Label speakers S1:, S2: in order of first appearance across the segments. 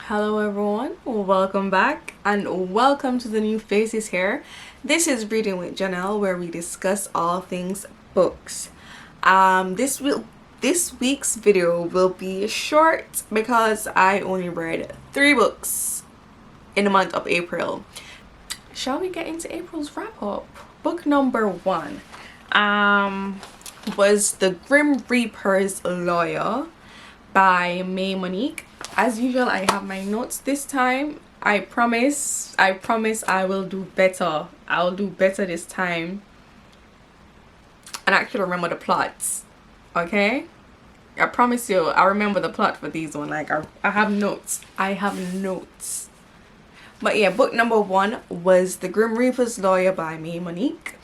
S1: Hello everyone, welcome back and welcome to the new faces here. This is Reading with Janelle, where we discuss all things books. This week's video will be short because I only read 3 books in the month of April. Shall we get into April's wrap up? Book number 1 was The Grim Reaper's Lawyer by May Monique. As usual, I have my notes this time. I promise I will do better. I'll do better this time and actually remember the plots. Okay, I promise you I remember the plot for these one. Like I have notes. But yeah, book number 1 was The Grim Reaper's Lawyer by May Monique.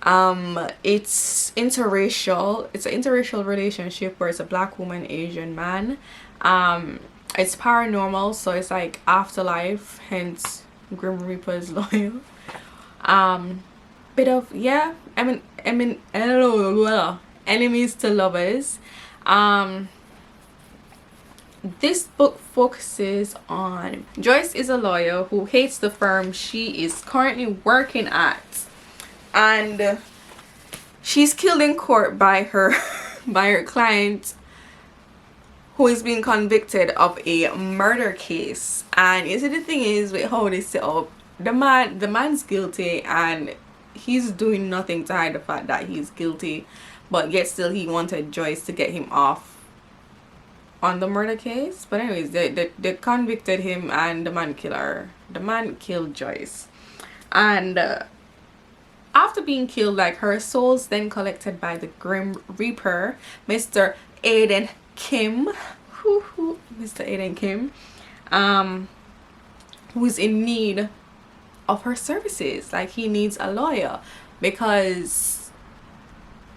S1: It's interracial. It's an interracial relationship where it's a black woman, Asian man. It's paranormal, so it's like afterlife, hence Grim Reaper's Lawyer. Bit of enemies to lovers. This book focuses on Joyce is a lawyer who hates the firm she is currently working at, and she's killed in court by her client, who is being convicted of a murder case. And you see, the thing is with how they set up, the man's guilty and he's doing nothing to hide the fact that he's guilty, but yet still he wanted Joyce to get him off on the murder case. But anyways, they convicted him and the man killed Joyce. And after being killed, like, her soul's then collected by the Grim Reaper, Mr. Aiden Kim, Mr. Aiden Kim, who's in need of her services. Like, he needs a lawyer because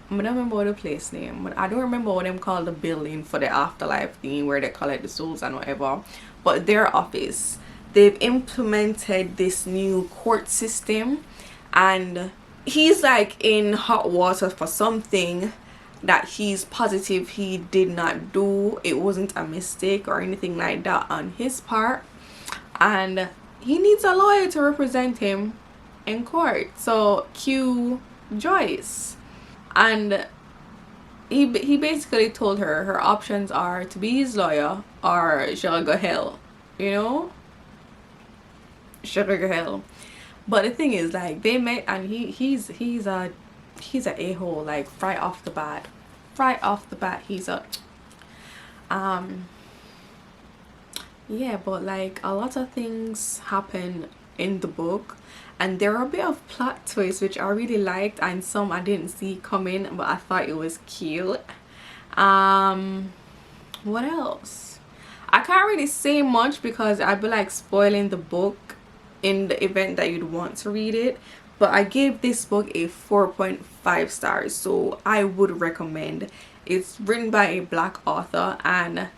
S1: I don't remember what the place name, but I don't remember what them call the building for the afterlife thing where they collect the souls and whatever. But their office, they've implemented this new court system, and he's like in hot water for something that he's positive he did not do. It wasn't a mistake or anything like that on his part, and he needs a lawyer to represent him in court. So cue Joyce. And he basically told her options are to be his lawyer or she'll go hell, she'll go hell. But the thing is, like, they met, and he's a a-hole, like, right off the bat he's a yeah. But like, a lot of things happen in the book, and there are a bit of plot twists which I really liked, and some I didn't see coming, but I thought it was cute. What else? I can't really say much because I'd be like spoiling the book in the event that you'd want to read it. But I gave this book a 4.5 stars, so I would recommend. It's written by a black author, and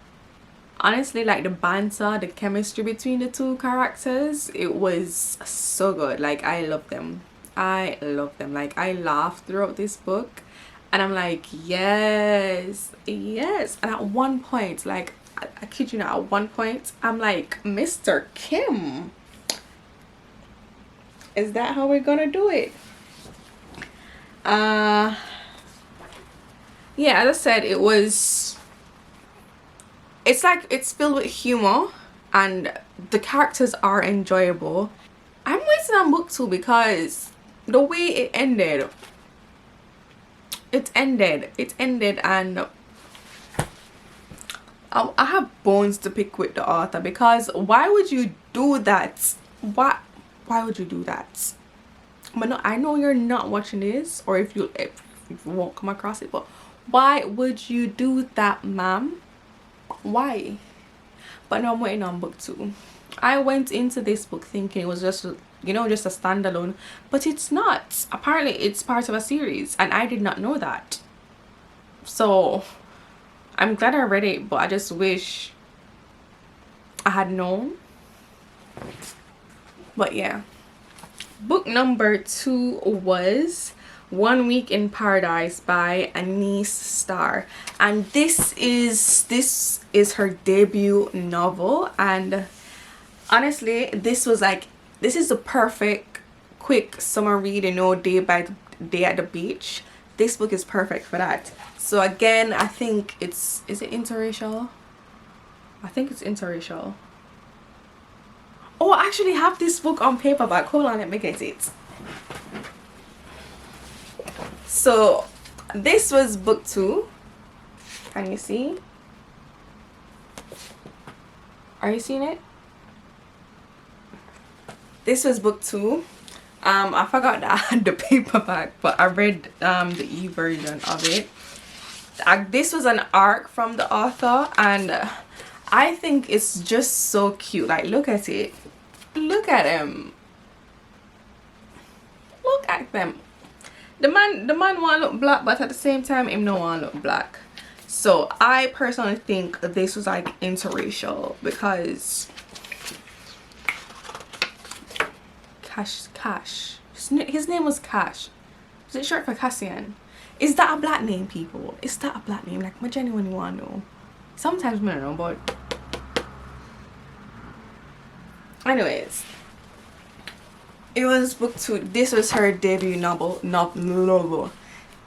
S1: honestly, like, the banter, the chemistry between the two characters, it was so good. Like, I love them. Like, I laughed throughout this book, and I'm like, yes. And at one point, like, I kid you not, at one point I'm like, Mr. Kim, is that how we're gonna do it? Yeah, as I said, it's like, it's filled with humor and the characters are enjoyable. I'm waiting on book 2 because the way it ended, and I have bones to pick with the author, because why would you do that? Why would you do that? But no, I know you're not watching this, or if you won't come across it, but why would you do that, ma'am? Why? But no, I'm waiting on book 2. I went into this book thinking it was just a standalone, but it's not. Apparently it's part of a series, and I did not know that. So I'm glad I read it, but I just wish I had known. But yeah, book number 2 was 1 Week in Paradise by Anise Starr, and this is her debut novel, and Honestly, this is the perfect quick summer read, you know, day by day at the beach. This book is perfect for that. So again, I think is it interracial? I think it's interracial. Oh, I actually have this book on paperback. Hold on, let me get it. So this was book 2. Can you see? Are you seeing it? This was book 2. I forgot that I had the paperback, but I read the e-version of it. This was an arc from the author, and I think it's just so cute. Like, look at it. Look at him. Look at them. The man want to look black, but at the same time him no want to look black. So I personally think this was like interracial, because Cash. His name was Cash. Is it short for Cassian? Is that a black name, people? Is that a black name? Like, I genuinely want to know. Sometimes I don't know, but anyways, it was book 2. This was her debut novel.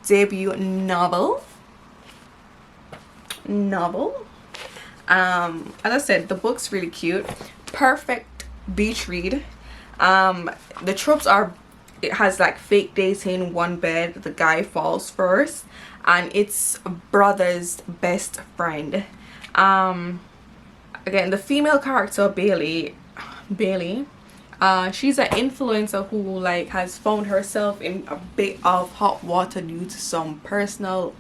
S1: Debut novel. As I said, the book's really cute. Perfect beach read. The tropes are, it has like fake dating, one bed, the guy falls first, and it's brother's best friend. Again, the female character Bailey, she's an influencer who like has found herself in a bit of hot water due to some personal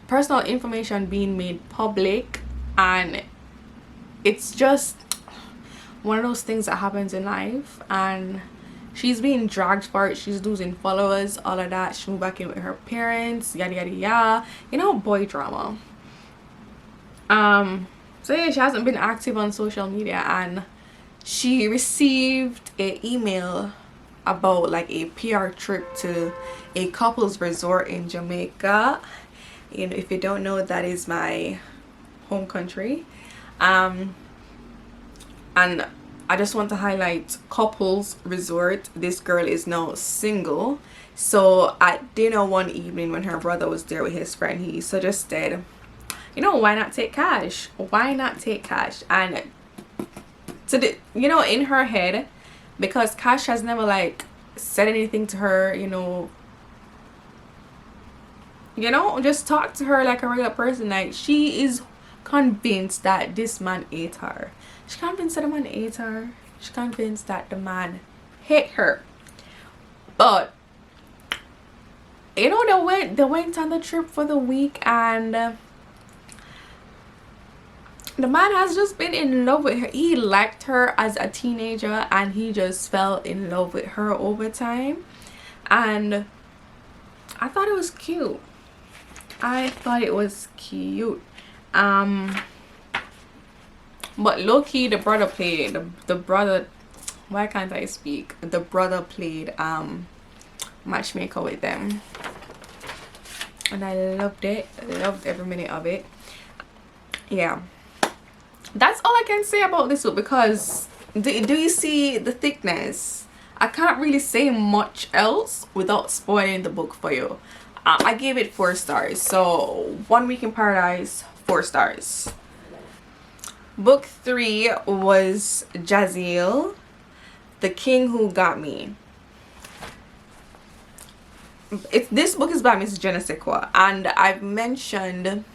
S1: information being made public, and it's just one of those things that happens in life, and she's being dragged for it. She's losing followers, all of that. She moved back in with her parents, yada yada yada, you know, boy drama. So yeah, she hasn't been active on social media, and she received an email about like a PR trip to a couples resort in Jamaica. You know, if you don't know, that is my home country. And I just want to highlight couples resort. This girl is now single. So at dinner one evening when her brother was there with his friend, he suggested, you know, why not take Cash? Why not take Cash? And so you know, in her head, because Cash has never like said anything to her, you know, just talk to her like a regular person, like she is convinced that this man ate her. She's convinced that the man ate her. She's convinced that the man hate her. But you know, they went on the trip for the week, and the man has just been in love with her. He liked her as a teenager, and he just fell in love with her over time. And I thought it was cute. But low-key, the brother played the brother, why can't I speak? The brother played matchmaker with them, and I loved it. I loved every minute of it. Yeah, that's all I can say about this book, because do you see the thickness? I can't really say much else without spoiling the book for you. I gave it 4 stars. So 1 Week in Paradise, 4 stars. Book 3 was Jasiel, The King Who Got Me. This book is by Miss Jasiel, and I've mentioned,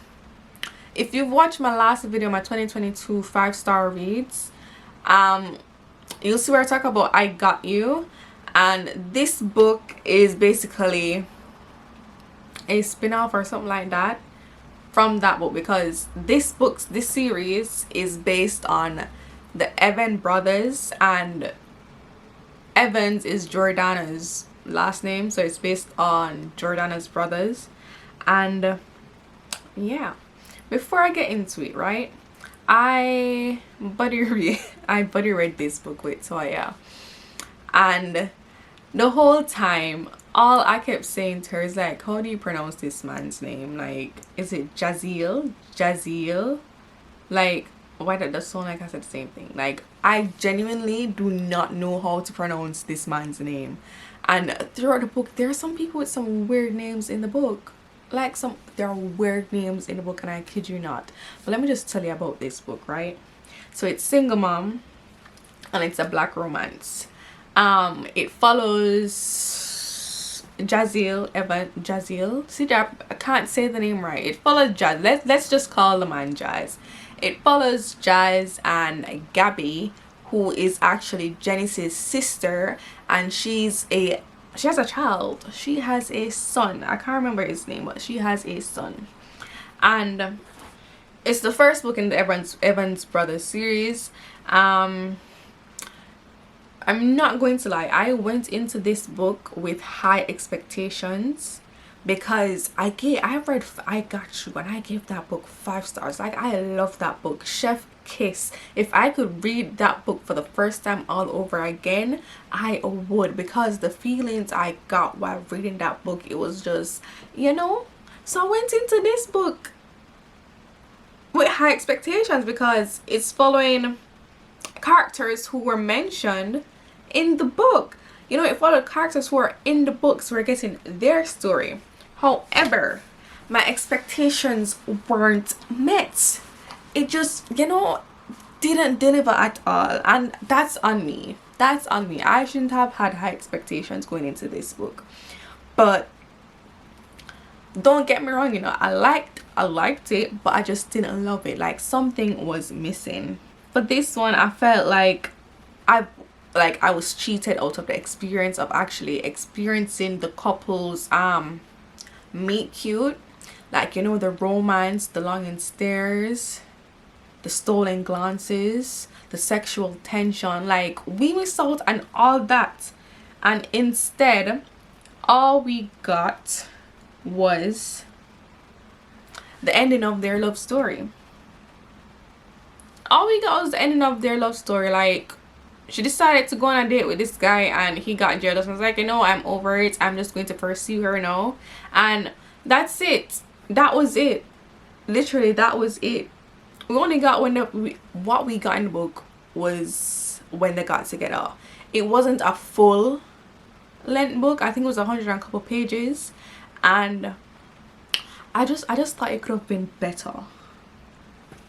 S1: if you've watched my last video, my 2022 5-star reads, you'll see where I talk about I Got You, and this book is basically a spin-off or something like that from that book, because this series is based on the Evan brothers, and Evans is Jordana's last name, so it's based on Jordana's brothers. And yeah, before I get into it, right, I buddy read this book with Toya, and the whole time all I kept saying to her is like, how do you pronounce this man's name? Like, is it Jasiel? Like, Why did that sound like I said the same thing? Like, I genuinely do not know how to pronounce this man's name. And throughout the book, there are some people with some weird names in the book. Like, there are weird names in the book, and I kid you not. But let me just tell you about this book, right? So it's Single Mom, and it's a black romance. It follows Jasiel. See that I can't say the name right. It follows Jazz. Let's just call the man Jazz. It follows Jazz and Gabby, who is actually Janice's sister, and she has a child. She has a son. I can't remember his name, but she has a son. And it's the first book in the Evans Brothers series. I'm not going to lie, I went into this book with high expectations because I gave that book 5 stars. Like, I love that book, Chef Kiss. If I could read that book for the first time all over again, I would, because the feelings I got while reading that book, it was just, you know. So I went into this book with high expectations because it's following characters who were mentioned in the book. You know, it followed characters who are in the books. We're getting their story. However, my expectations weren't met. It just, you know, didn't deliver at all, and that's on me. That's on me. I shouldn't have had high expectations going into this book. But don't get me wrong, you know, I liked it, but I just didn't love it. Like, something was missing. But this one, I felt like I was cheated out of the experience of actually experiencing the couples meet cute. Like, you know, the romance, the longing stares, the stolen glances, the sexual tension. Like, we missed out on all that, and instead all we got was the ending of their love story. All we got was the ending of their love story. Like, she decided to go on a date with this guy, and he got jealous and was like, you know, I'm over it, I'm just going to pursue her now. And that's it. That was it. Literally, that was it. We only got what we got in the book was when they got together. It wasn't a full length book. I think it was 100 and a couple pages, and I just thought it could have been better.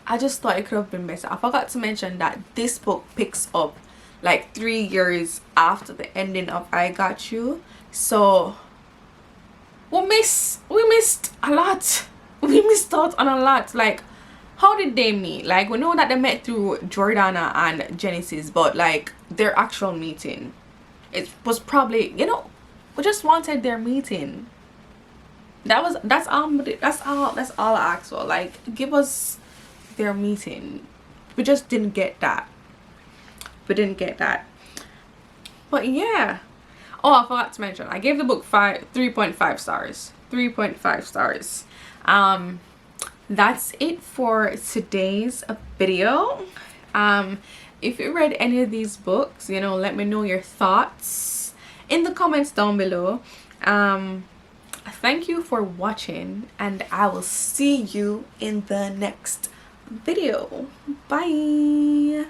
S1: I forgot to mention that this book picks up like 3 years after the ending of I Got You. So we missed a lot. We missed out on a lot. Like, how did they meet? Like, we know that they met through Jordana and Genesis, but like their actual meeting, it was probably, you know, we just wanted their meeting. That's all I asked for. Like, give us their meeting. We just didn't get that. But yeah. Oh, I forgot to mention, I gave the book 3.5 stars. 3.5 stars. That's it for today's video. If you read any of these books, you know, let me know your thoughts in the comments down below. Thank you for watching, and I will see you in the next video. Bye.